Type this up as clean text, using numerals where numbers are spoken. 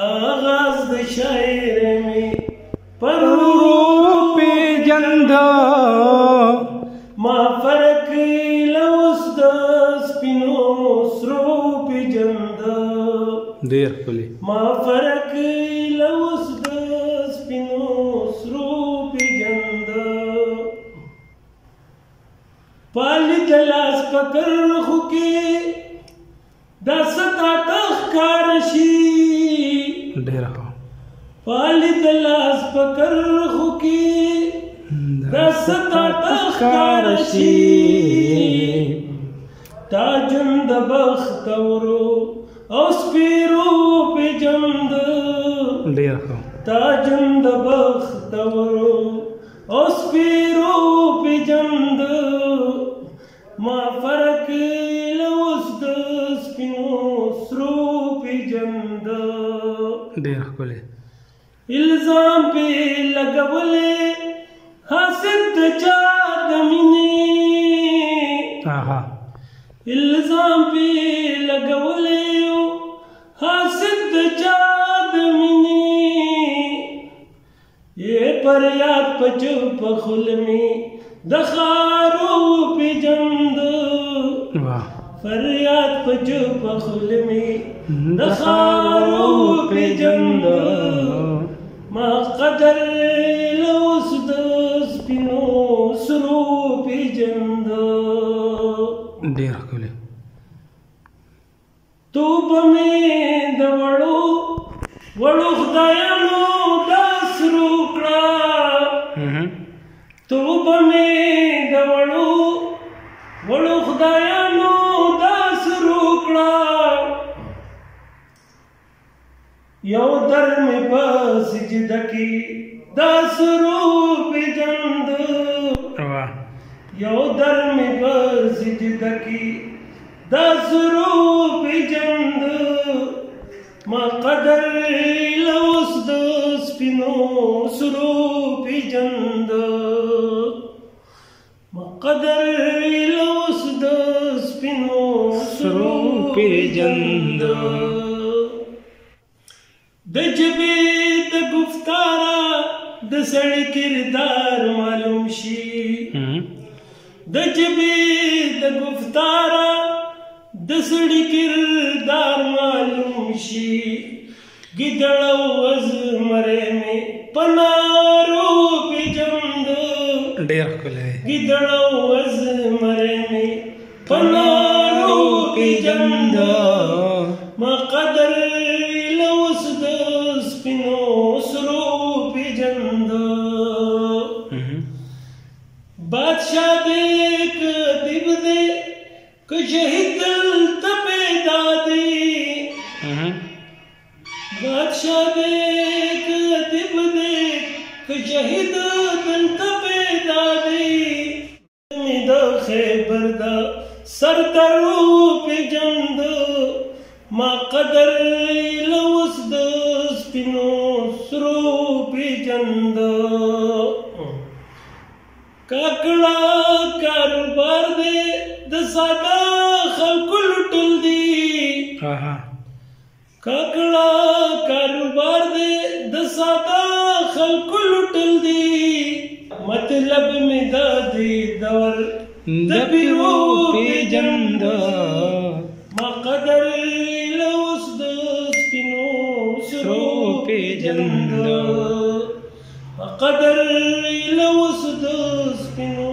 آغاز د شاعر می پر روپ جند ما فرق لوس د سپینو سرو پیجند ډیر ښکلی ما فرق لوس د سپینو سرو پیجند پالی د لاس پکر خو کې دا ستا تخکار شي ډیر ښه پالی د لاس پکر خو کې دا ستا تخکار شي تاجن د بختورو او سپیرو پیجند ډیر ښه تاجن د بختورو او سپیرو پیجند ما فرق لوس د سپینو سرو پیجند ډیر ښکلی الزام پې لګولې حاسد د چا د مینې الزام پې لګولې حاسد د چا د مینې یې پر یاد په چوپ خلمې د خارو پیجند فریاد په چوپ خلمې د خارو پیجند ما قدر لوس د سپینو سرو پیجند ډیر ښکلی توبه مې د وړو خدایانو دا سرو کړه توبه مې د وړو خدایانو دا سرو کړه یو در مې په سجده کې دا سرو پیجند یو در مې په سجده کې دا سرو پیجند ما قدر لوس د سپینو سرو پیجند ما قدر لوس د سپینو سرو پیجند د جبې د گفتارا د سړی کردار معلوم شي د جبې د گفتارا د سړی کردار معلوم شي ګیدړ او زمری مې پنارو پیجند ډیر ښکلی ګیدړ او زمری مې پنارو پیجند ما قدر لوس د سپینو سرو پیجند بادشاہ دې کدیب دې که شهید دلته پیدا دی بادشاہ دې کدیب دې که شهید دلته پیدا دی مې د خیبر د سردارو پیجند ما قدر لوس د سپینو سرو پیجند کاکړه کاروبار دې د ساده خلکو لوټل دي کاکړه کاروبار دې د ساده خلکو لوټل دي مطلب مې د دې دور د پیرو پیجند ما قدر لوس د سپینو سرو پیجند ما قدر لوس د سپینو